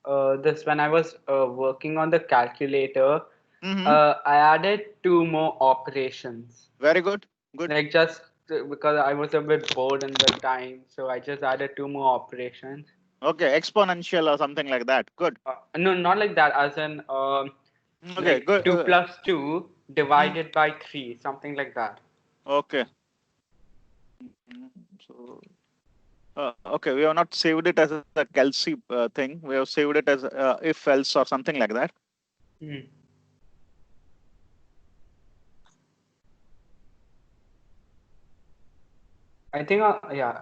this when I was working on the calculator, Mm-hmm. I added two more operations. Very good. Good. Like just because I was a bit bored in the time, so I just added two more operations. Okay, exponential or something like that. Good. No, not like that. As in, Okay, like good. 2 plus 2 Mm, divided by 3, something like that. okay. Mm, So, okay, we have not saved it as a Kelsey thing. We have saved it as if else or something like that. Hmm. I think, yeah.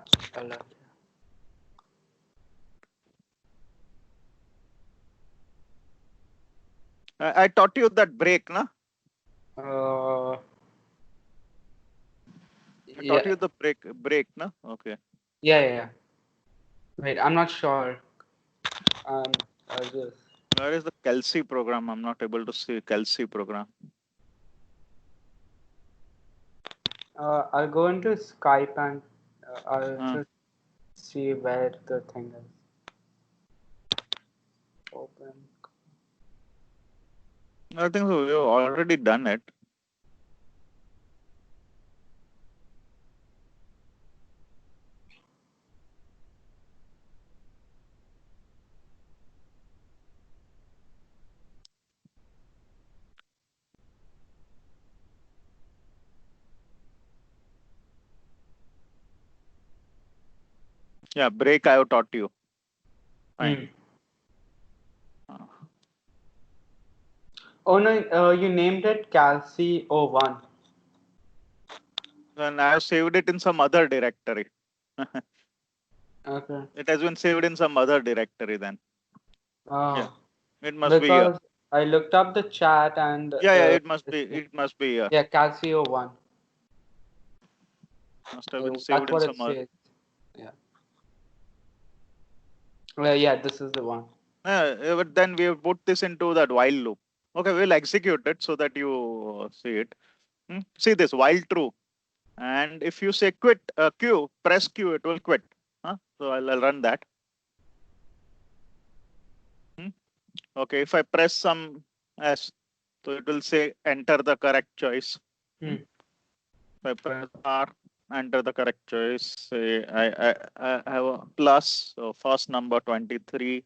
I taught you that break, na? Uh, I taught yeah, you the break, na? Okay. yeah. Wait, I'm not sure. Um, I'll just. Where is the Kelsey program? I'm not able to see Kelsey program. I'll go into Skype and I'll Uh, just see where the thing is. Open. I think so. We've already done it. Yeah, break I have taught you. Fine. Hmm. Uh, Oh no, you named it Calci01. Then I have saved it in some other directory. Okay. It has been saved in some other directory then. Yeah, Oh, it must be here. because I looked up the chat and Yeah, it must this be. thing. It must be here. Yeah, Calcio1. Must have been saved That's in what it some other. says. Yeah. Yeah, this is the one. But then we have put this into that while loop. Okay, we'll execute it so that you see it. See this while true. And if you say quit Q, press Q, it will quit. So I'll run that. Hmm? Okay, if I press some S, so it will say enter the correct choice. Hmm? Hmm. If I press R, enter the correct choice. Say I have a plus. So first number 23,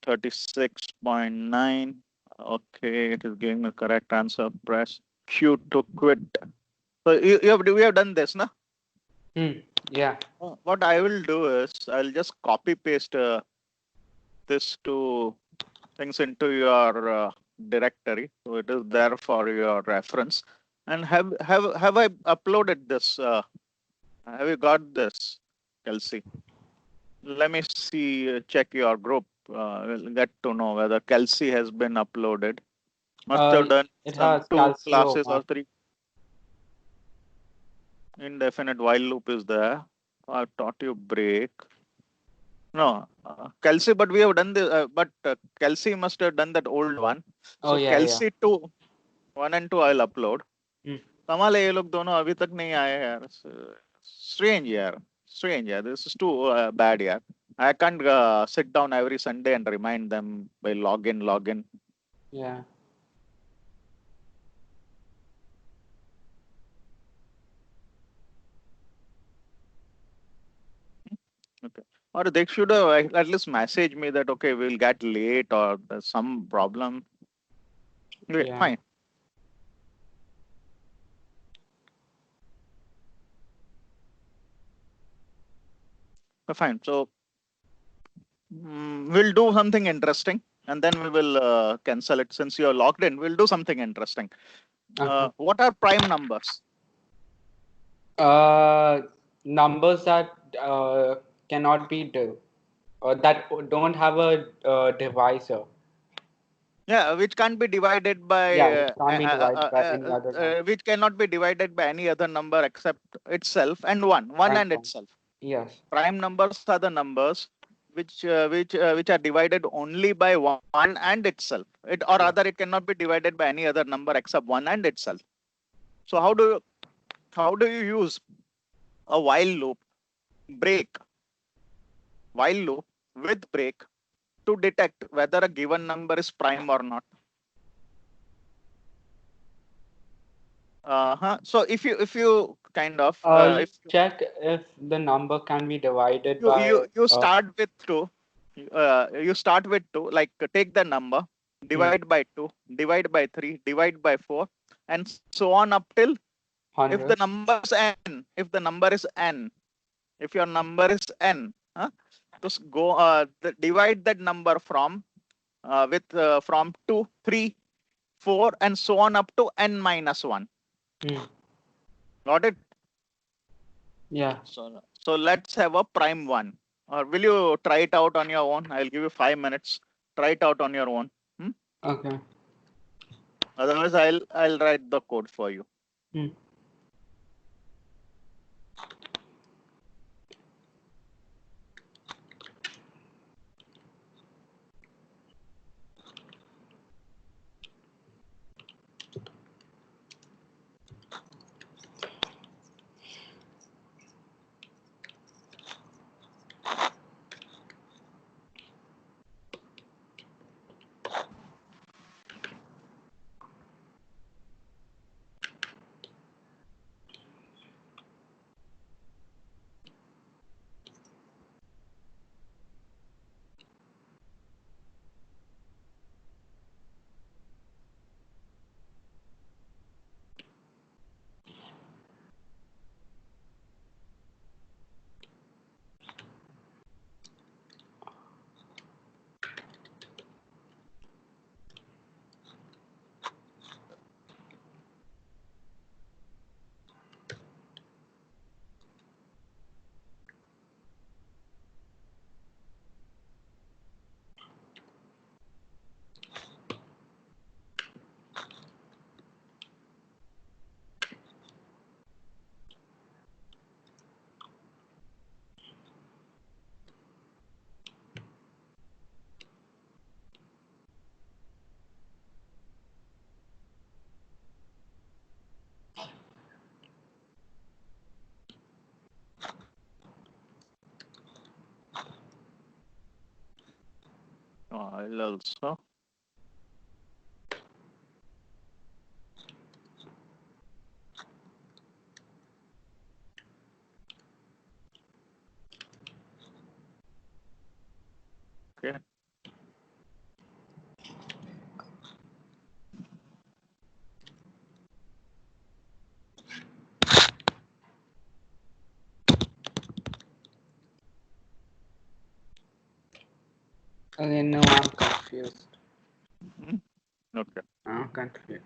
36.9. Okay, it is giving the correct answer. Press Q to quit. So we have done this, na? Hmm. Yeah. What I will do is I'll just copy paste this to things into your directory, so it is there for your reference. And have I uploaded this? Have you got this, Kelsey? Let me see. Check your group. We'll get to know whether Kelsey has been uploaded. Must have done It some has two classes or Calcio1. three. Indefinite while loop is there. I taught you break. No, Kelsey, but we have done this. But Kelsey must have done that old one. Oh So yeah. Kelsey 2, 1 and 2 I'll upload. Hmm. कमाल है ये लोग दोनों अभी तक नहीं आए हैं यार. Strange यार. Strange यार. This is too bad यार. I can't sit down every Sunday and remind them by login. Yeah. Okay. Or they should at least message me that okay we'll get late or there's some problem. Okay, Yeah. fine. Fine. So we'll do something interesting and then we will cancel it. Since you're logged in, we'll do something interesting. Okay. What are prime numbers? Numbers that cannot be that don't have a divisor. Yeah, which can't be divided by, Yeah, which can't be divided by any other number. which cannot be divided by any other number except itself and one And and one. itself. Yes. Prime numbers are the numbers which are divided only by one and itself. Or Yeah. rather, it cannot be divided by any other number except one and itself. So how do you use a while loop break, while loop with break to detect whether a given number is prime or not. So if you kind of You if check if the number can be divided you by. you start with 2, you start with 2, like take the number, divide by 2, divide by 3, divide by 4, and so on up till if the 100. number is n, if the number is n, if your number is n, just go divide that number from from 2, 3, 4, and so on up to n minus 1. Got it? Yeah. So let's have a prime one. Or will you try it out on your own? I'll give you 5 minutes. Try it out on your own. Okay. Otherwise, I'll write the code for you. I'll also. Okay. Okay, no, I'm confused. Okay. I'm confused.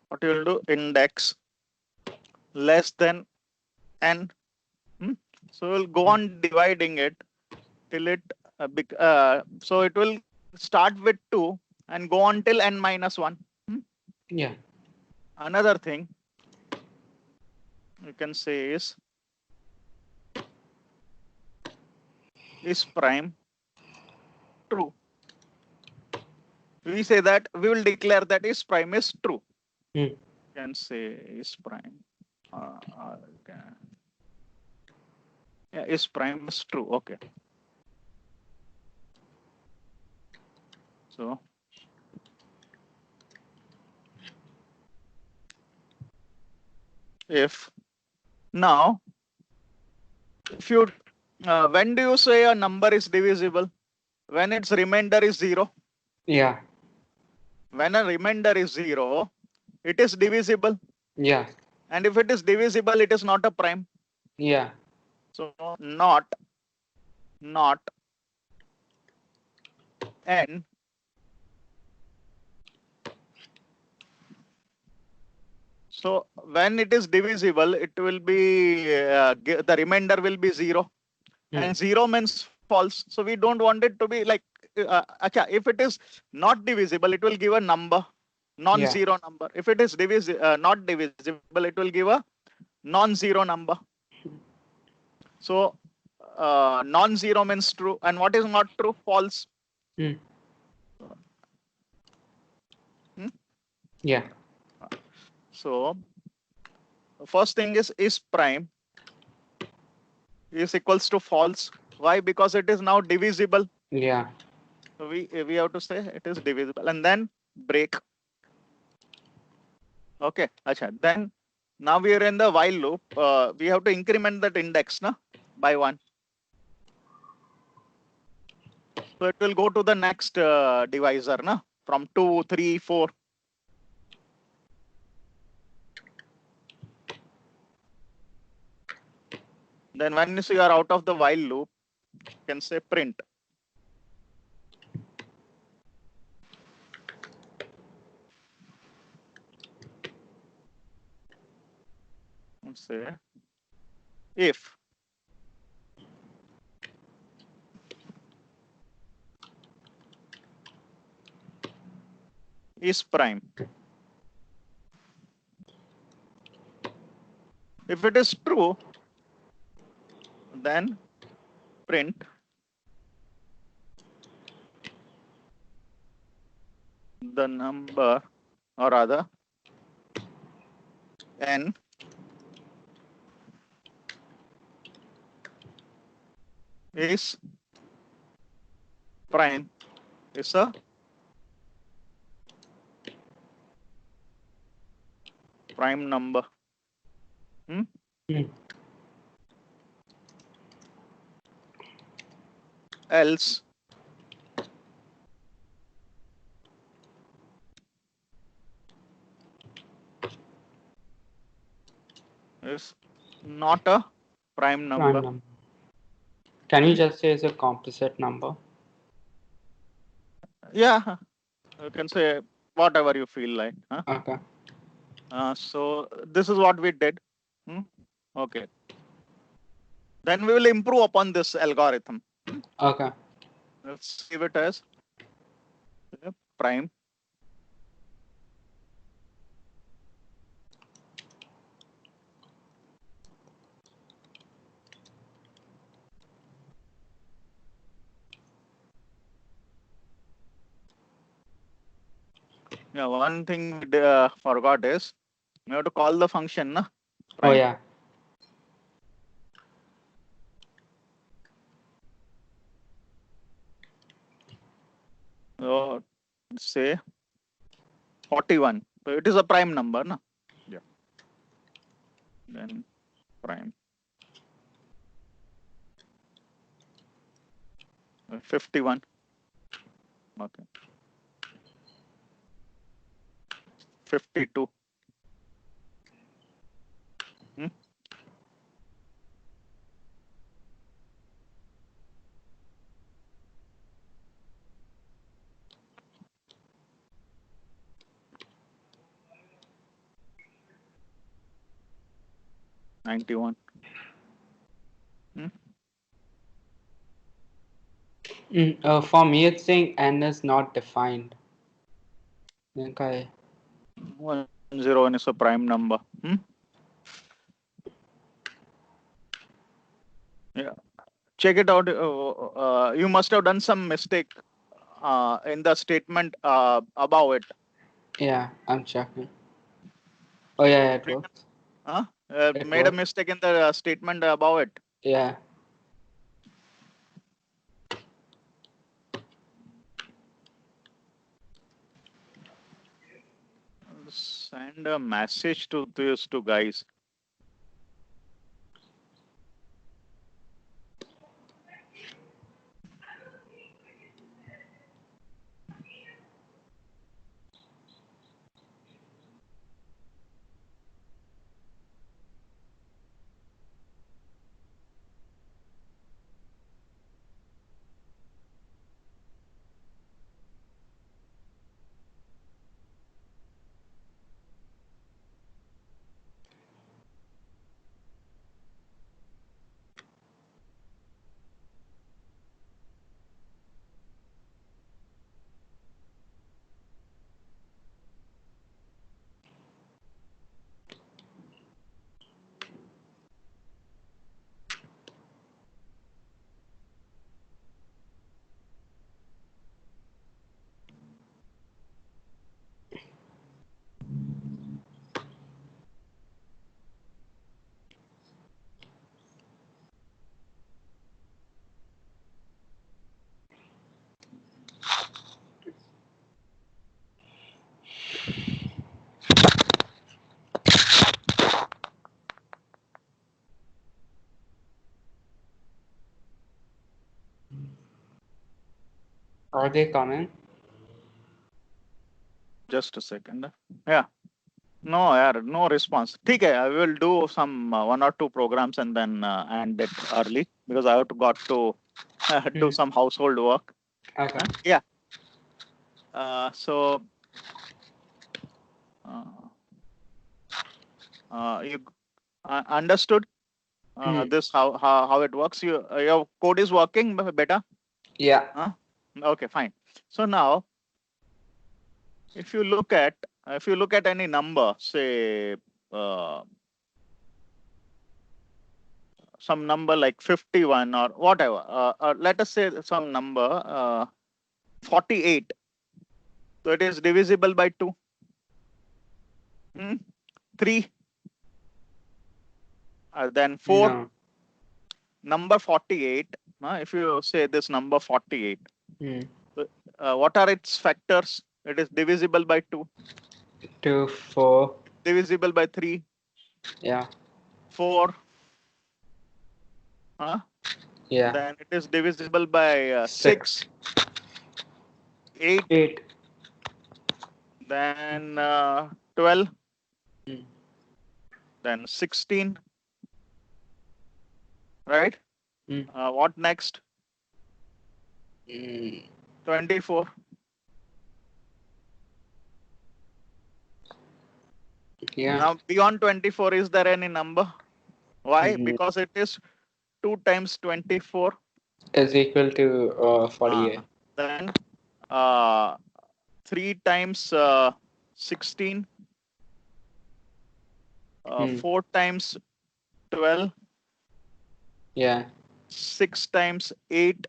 What you'll do, index less than n. So we'll go on dividing it till it so it will start with 2 and go on till n minus 1. Yeah. Another thing you can say is prime true. We say that we will declare that is prime is true. You can say is prime. Okay. Yeah, is prime is true. Okay. So if now if you when do you say a number is divisible? When its remainder is 0? Yeah. when a remainder is 0, it is divisible. Yeah. And if it is divisible, it is not a prime. Yeah. So not n so when it is divisible, it will be the remainder will be 0, and 0 means false. So we don't want it to be like if it is not divisible, it will give a number, non-zero number. If it is not divisible, it will give a non-zero number. So non-zero means true, and what is not true? False. Hmm. Hmm? Yeah. So first thing is prime is equals to false. Why? Because it is now divisible. Yeah. So we have to say it is divisible, and then break. Okay. Acha. Then now we are in the while loop. We have to increment that index na, by 1. So it will go to the next divisor na, from 2, 3, 4. Then when you are out of the while loop, you can say print. Let's say if is prime. If it is true, then print the number, or rather n is prime, is a prime number. Hmm? Else is not a prime Prime number. number. Can you just say it's a composite number? Yeah, you can say whatever you feel like. Huh? Okay. So this is what we did. Hmm? Okay. Then we will improve upon this algorithm. Okay. Let's give it as prime. Yeah, one thing we forgot is we have to call the function na, Oh prime. yeah. So say 41. So it is a prime number, na? Yeah. Then prime 51. Okay. 52. Hmm? $91. Hmm? For me, it's saying n is not defined. Okay. 101 is a prime number. Hmm? Yeah. Check it out. You must have done some mistake in the statement above it. Yeah, I'm checking. Oh yeah, it Written, works. It made a works. mistake in the statement above it. Yeah. Send a message to these two guys. Are they coming? Just a second. Yeah. No, yaar, no response. Okay, I will do some one or two programs and then end it early because I have got to do some household work. Okay. Yeah. So you understood this how it works. Your code is working better. Yeah. Okay, fine. So now, if you look at any number, say some number like 51 or whatever, let us say some number 48. So it is divisible by 2. 3. Then 4. No. Number 48. If you say this number 48, what are its factors? It is divisible by 2. 2, 4. Divisible by 3. Yeah. 4. Yeah. Then it is divisible by 6. 8. 8. Then 12. Mm. Then 16. Right? What next? 24. Yeah. Now beyond 24, is there any number? Why? Because it is 2 times 24 is equal to 48. Then 3 times 16, 4 times 12, Yeah. 6 times 8.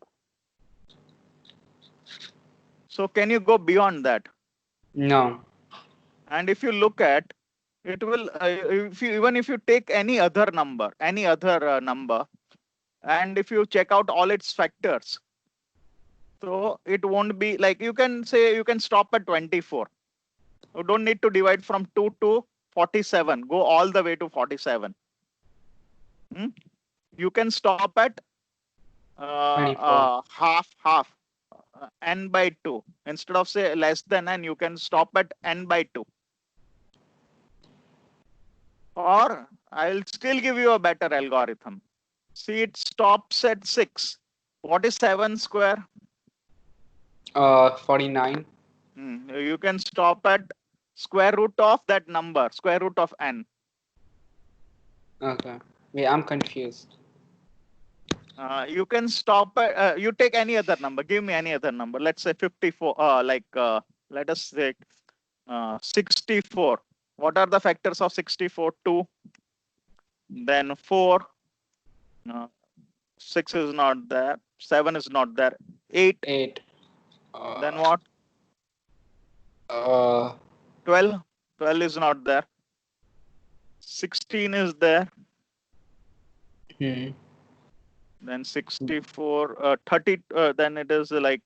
So can you go beyond that? No. And if you look at it, will even if you take any other number, and if you check out all its factors, so it won't be like, you can say you can stop at 24. You don't need to divide from 2 to 47. Go all the way to 47. You can stop at 24. half, n by 2. Instead of say less than n, you can stop at n by 2. Or I'll still give you a better algorithm. See, it stops at 6. What is 7 square? 49. You can stop at square root of that number, square root of n. Okay. Yeah, I'm confused. You can stop at, you take any other number. Give me any other number. Let's say 54, let us say 64. What are the factors of 64? 2. Then 4. 6 is not there. 7 is not there. 8. 8. Then what? 12. 12 is not there. 16 is there. Then 64, 30. Then it is like.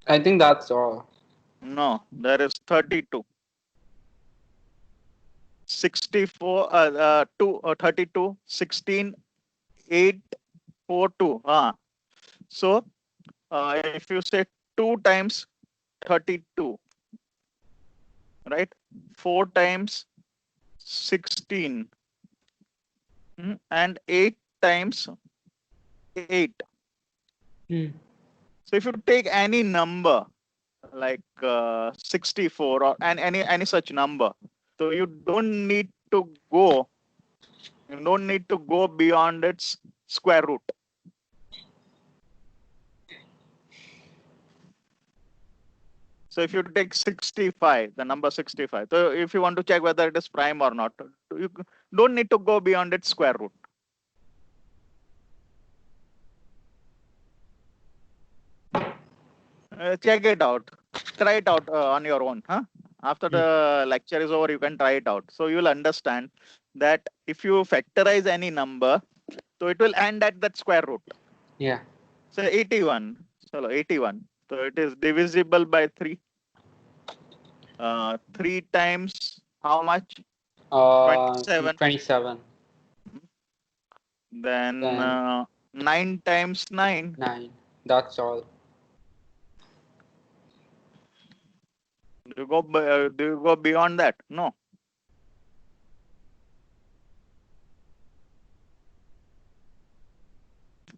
I think that's all. No, there is 32. 64, 32, 16, 8, 4, 2. So if you say 2 times 32, right? 4 times 16, and 8 times 8. So if you take any number like 64 or any such number, so you don't need to go beyond its square root. So if you take 65, the number 65, so if you want to check whether it is prime or not, you don't need to go beyond its square root. Check it out. Try it out on your own. After the lecture is over, you can try it out. So you will understand that if you factorize any number, so it will end at that square root. Yeah. So 81. So 81. So it is divisible by 3. 3 times how much? 27. 27. Then 9 times 9. 9. That's all. Do you go beyond that? No.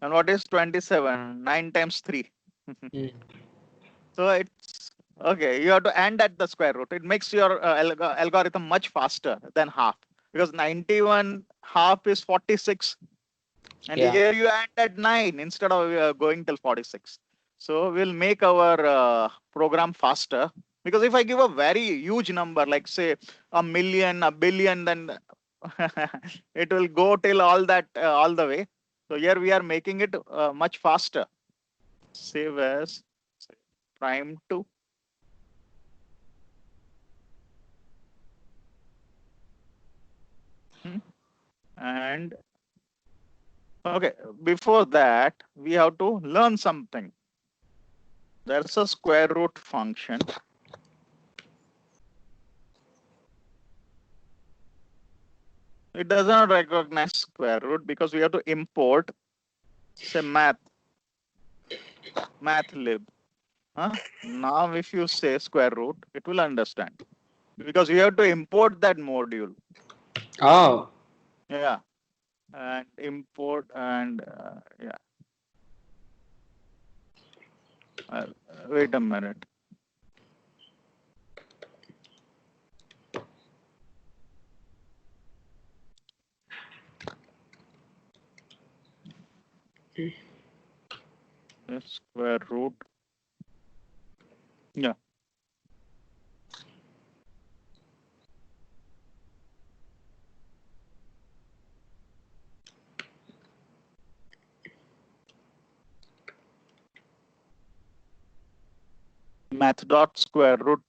And what is 27? 9 times 3. Mm. So it's okay. You have to end at the square root. It makes your algorithm much faster than half, because 91 half is 46. And Yeah. here you end at 9 instead of going till 46. So we'll make our program faster, because if I give a very huge number, like say a million, a billion, then it will go till all that all the way. So here we are making it much faster. Save as prime 2. And okay, before that, we have to learn something. There's a square root function. It does not recognize square root because we have to import, say, mathlib. Now, if you say square root, it will understand, because you have to import that module. Oh. Yeah, and import and yeah. Wait a minute. Square root. Yeah. Math dot square root.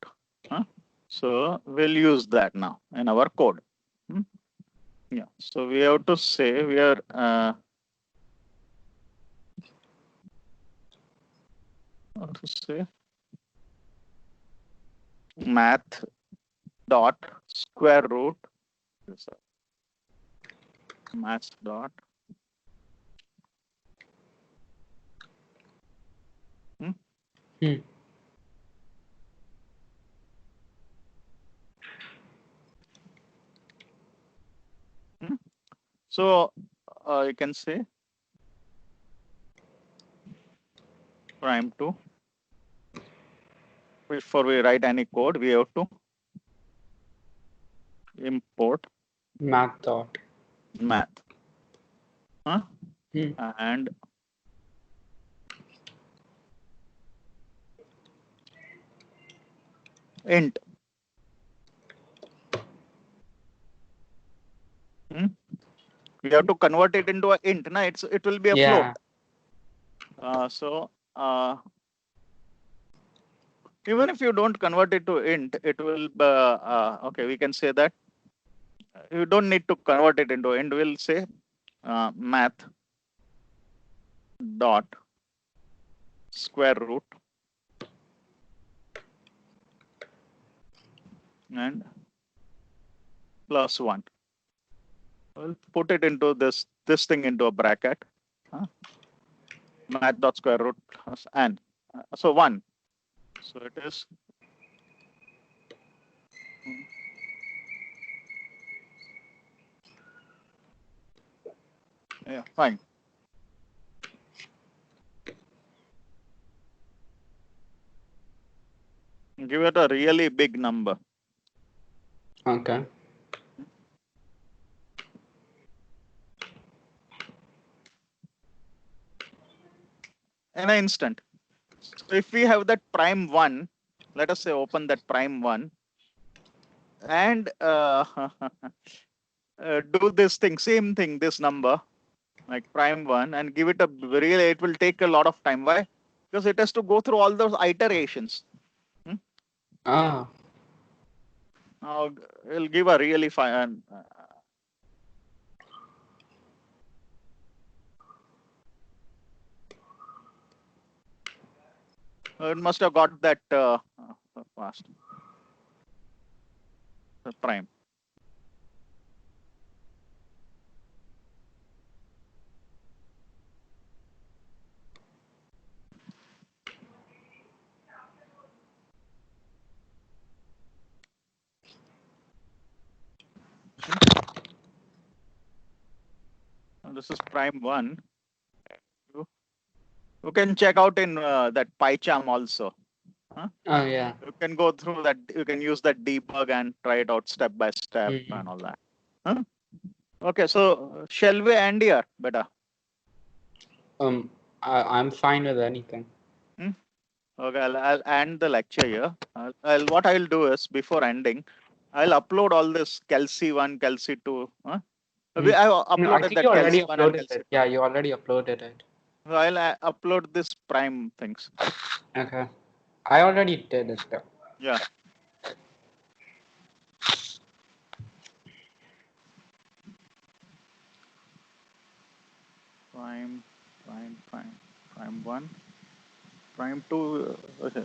So we'll use that now in our code. Yeah. So we have to say we are what to say, math dot square root, math dot Hmm. So you can say prime 2. Before we write any code, we have to import Math dot. math. Hmm. And int. We have to convert it into an int. Na? It will be a float. Yeah. So even if you don't convert it to int, it will okay, we can say that you don't need to convert it into int. We'll say math dot square root and plus 1. We'll put it into this thing into a bracket. Math dot square root plus n. So 1. So it is yeah, fine. Give it a really big number. Okay. In an instant. So if we have that prime 1, let us say open that prime 1 and do this thing, same thing, this number, like prime 1, and give it a really, it will take a lot of time. Why? Because it has to go through all those iterations. Ah. Now it'll give a really fine. It must have got that fast. The prime. This is prime 1. You can check out in that PyCharm also. Oh yeah. You can go through that. You can use that debug and try it out step by step Mhm. and all that. Okay, so shall we end here, beta? I'm fine with anything. Okay, I'll end the lecture here. What I'll do is before ending, I'll upload all this Kelsey 1, Kelsey 2. I No, I uploaded think that you already Kelsey 1 and uploaded Kelsey it. Yeah, you already uploaded it. 2. I'll upload this prime things. Okay. I already did it though. Yeah. Prime 1, prime 2. Okay.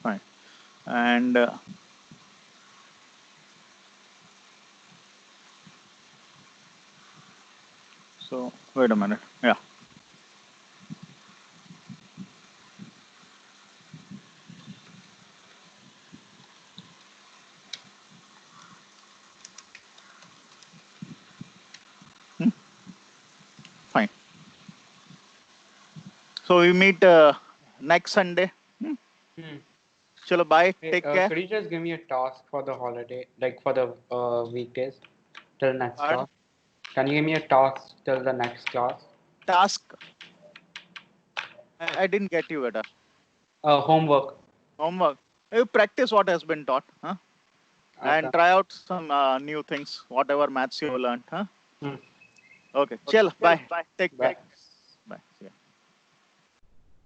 Fine. And so wait a minute. Yeah. Fine. So we meet next Sunday. Chalo, bye. Hey, Take care. could you just give me a task for the holiday, like for the weekdays, till next Pardon? class? Can you give me a task till the next class? Task. I didn't get you, Beta. Homework. Homework. You practice what has been taught, Okay. and try out some new things, whatever maths you learned, Hmm. Okay. Chill. Bye. Take care. Bye. Bye. See ya.